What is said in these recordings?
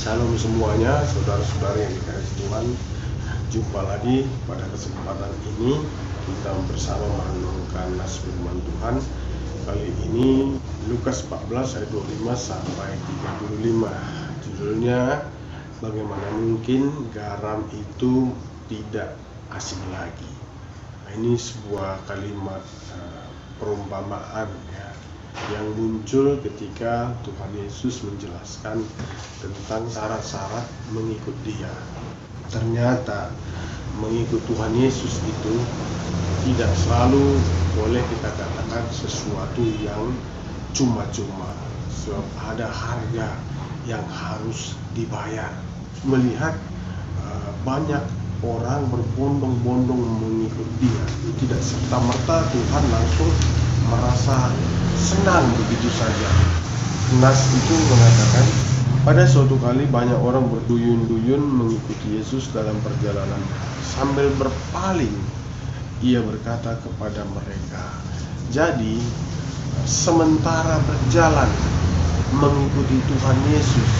Shalom semuanya, saudara-saudara yang dikasihi Tuhan. Jumpa lagi pada kesempatan ini kita bersama merenungkan nas firman Tuhan. Kali ini Lukas 14 ayat 25 sampai 35. Judulnya, bagaimana mungkin garam itu tidak asin lagi. Nah, ini sebuah kalimat perumpamaan ya, yang muncul ketika Tuhan Yesus menjelaskan tentang syarat-syarat mengikut Dia. Ternyata mengikut Tuhan Yesus itu tidak selalu boleh kita katakan sesuatu yang cuma-cuma, sebab ada harga yang harus dibayar. Melihat banyak orang berbondong-bondong mengikut Dia, tidak serta-merta Tuhan langsung merasa senang begitu saja. Nas itu mengatakan, pada suatu kali banyak orang berduyun-duyun mengikuti Yesus dalam perjalanan. Sambil berpaling, Ia berkata kepada mereka, jadi sementara berjalan mengikuti Tuhan Yesus,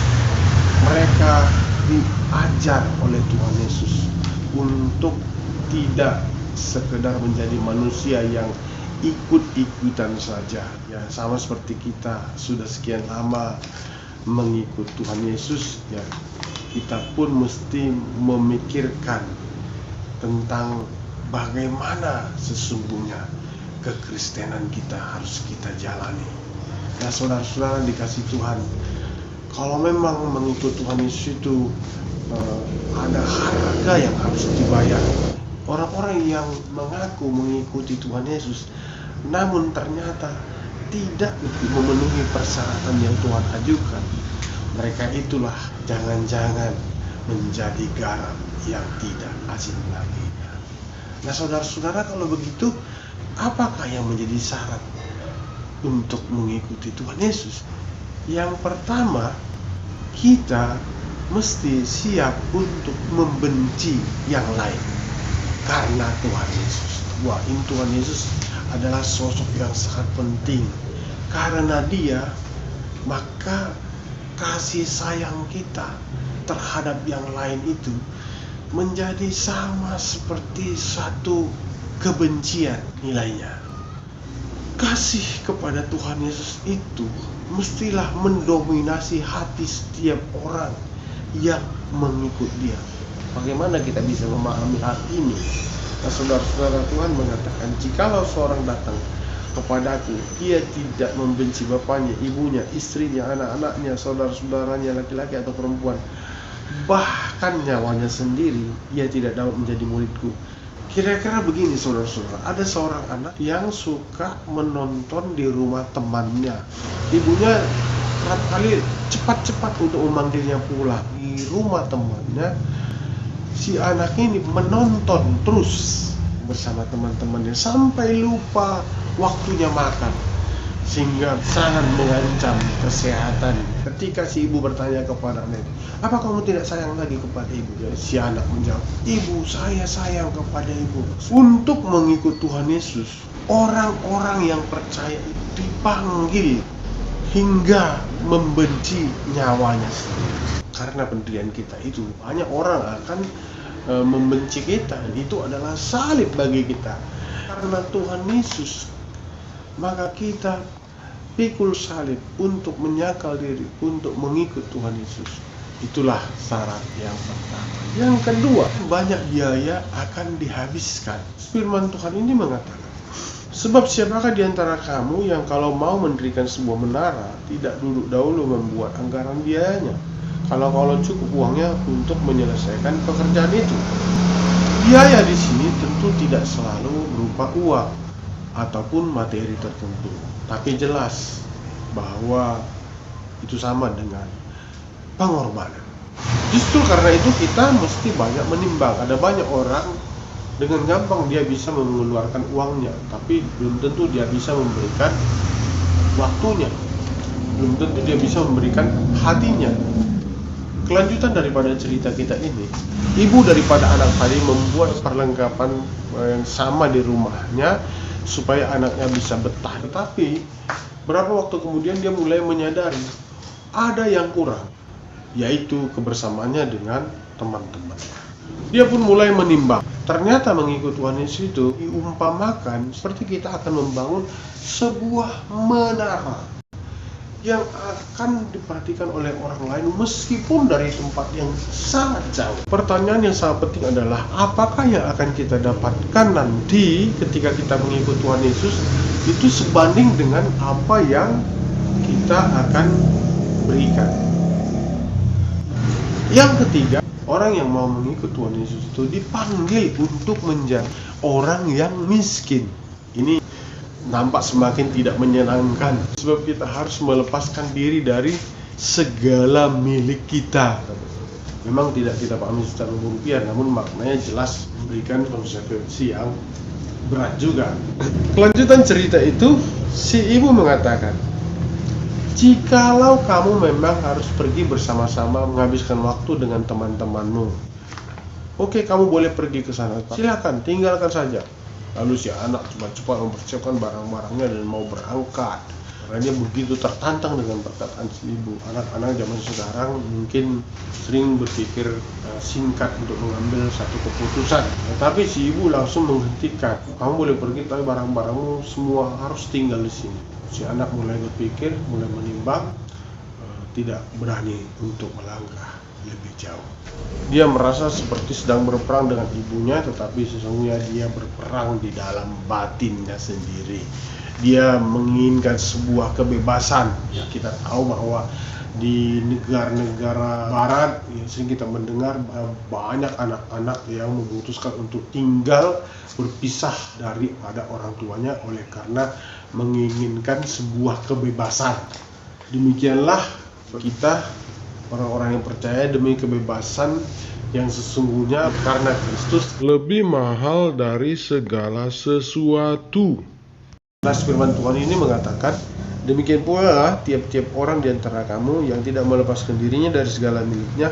mereka diajar oleh Tuhan Yesus untuk tidak sekedar menjadi manusia yang ikut-ikutan saja ya, sama seperti kita sudah sekian lama mengikut Tuhan Yesus ya, kita pun mesti memikirkan tentang bagaimana sesungguhnya kekristenan kita harus kita jalani. Ya saudara-saudara dikasih Tuhan, kalau memang mengikut Tuhan Yesus itu ada harga yang harus dibayar. Orang-orang yang mengaku mengikuti Tuhan Yesus namun ternyata tidak memenuhi persyaratan yang Tuhan ajukan, mereka itulah jangan-jangan menjadi garam yang tidak asin lagi. Nah saudara-saudara, kalau begitu apakah yang menjadi syarat untuk mengikuti Tuhan Yesus? Yang pertama, kita mesti siap untuk membenci yang lain karena Tuhan Yesus. Wah, ini Tuhan Yesus adalah sosok yang sangat penting. Karena Dia, maka kasih sayang kita terhadap yang lain itu menjadi sama seperti satu kebencian nilainya. Kasih kepada Tuhan Yesus itu mestilah mendominasi hati setiap orang yang mengikut Dia. Bagaimana kita bisa memahami hal ini? Nah, saudara-saudara, Tuhan mengatakan, jikalau seorang datang kepadaku, ia tidak membenci bapaknya, ibunya, istrinya, anak-anaknya, saudara-saudaranya, laki-laki atau perempuan, bahkan nyawanya sendiri, ia tidak dapat menjadi muridku. Kira-kira begini saudara-saudara, ada seorang anak yang suka menonton di rumah temannya. Ibunya kerap kali cepat-cepat untuk memanggilnya pulang. Di rumah temannya, si anak ini menonton terus bersama teman-temannya sampai lupa waktunya makan, sehingga sangat mengancam kesehatan. Ketika si ibu bertanya kepada anak, apa kamu tidak sayang lagi kepada ibu? Si anak menjawab, ibu, saya sayang kepada ibu. Untuk mengikut Tuhan Yesus, orang-orang yang percaya dipanggil hingga membenci nyawanya sendiri. Karena pendirian kita itu, banyak orang akan membenci kita. Itu adalah salib bagi kita. Karena Tuhan Yesus, maka kita pikul salib untuk menyakal diri, untuk mengikut Tuhan Yesus. Itulah syarat yang pertama. Yang kedua, banyak biaya akan dihabiskan. Firman Tuhan ini mengatakan, sebab siapakah di antara kamu yang kalau mau mendirikan sebuah menara tidak duduk dahulu membuat anggaran biayanya, kalau cukup uangnya untuk menyelesaikan pekerjaan itu. Biaya di sini tentu tidak selalu berupa uang ataupun materi tertentu, tapi jelas bahwa itu sama dengan pengorbanan. Justru karena itu kita mesti banyak menimbang. Ada banyak orang dengan gampang dia bisa mengeluarkan uangnya, tapi belum tentu dia bisa memberikan waktunya, belum tentu dia bisa memberikan hatinya. Kelanjutan daripada cerita kita ini, ibu daripada anak tadi membuat perlengkapan yang sama di rumahnya supaya anaknya bisa betah. Tetapi berapa waktu kemudian dia mulai menyadari ada yang kurang. yaitu kebersamaannya dengan teman-teman. Dia pun mulai menimbang. Ternyata mengikut Tuhan Yesus itu diumpamakan seperti kita akan membangun sebuah menara yang akan diperhatikan oleh orang lain meskipun dari tempat yang sangat jauh. Pertanyaan yang sangat penting adalah apakah yang akan kita dapatkan nanti ketika kita mengikut Tuhan Yesus itu sebanding dengan apa yang kita akan berikan. Yang ketiga, orang yang mau mengikut Tuhan Yesus itu dipanggil untuk menjadi orang yang miskin. Ini nampak semakin tidak menyenangkan, sebab kita harus melepaskan diri dari segala milik kita. Memang tidak kita pahami secara rupiah, namun maknanya jelas memberikan konsekuensi yang berat juga. Kelanjutan cerita itu, si ibu mengatakan, jikalau kamu memang harus pergi bersama-sama menghabiskan waktu dengan teman-temanmu, oke, kamu boleh pergi ke sana, silakan, tinggalkan saja. Lalu si anak cepat-cepat mempersiapkan barang-barangnya dan mau berangkat. Karena dia begitu tertantang dengan perkataan si ibu. Anak-anak zaman sekarang mungkin sering berpikir singkat untuk mengambil satu keputusan. Tetapi si ibu langsung menghentikan. Kamu boleh pergi, tapi barang-barangmu semua harus tinggal di sini. Si anak mulai berpikir, mulai menimbang, tidak berani untuk melangkah lebih jauh. Dia merasa seperti sedang berperang dengan ibunya, tetapi sesungguhnya dia berperang di dalam batinnya sendiri. Dia menginginkan sebuah kebebasan. Ya, kita tahu bahwa di negara-negara barat sering kita mendengar banyak anak-anak yang memutuskan untuk tinggal berpisah daripada orang tuanya oleh karena menginginkan sebuah kebebasan. Demikianlah kita orang-orang yang percaya demi kebebasan yang sesungguhnya karena Kristus lebih mahal dari segala sesuatu. Nas firman Tuhan ini mengatakan, demikian pula tiap-tiap orang di antara kamu yang tidak melepaskan dirinya dari segala miliknya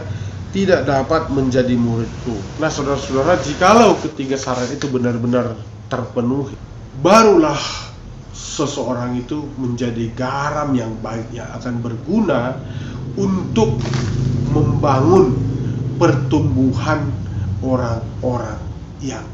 tidak dapat menjadi muridku. Nah saudara-saudara, jikalau ketiga syarat itu benar-benar terpenuhi, barulah seseorang itu menjadi garam yang baik yang akan berguna untuk membangun pertumbuhan orang-orang yang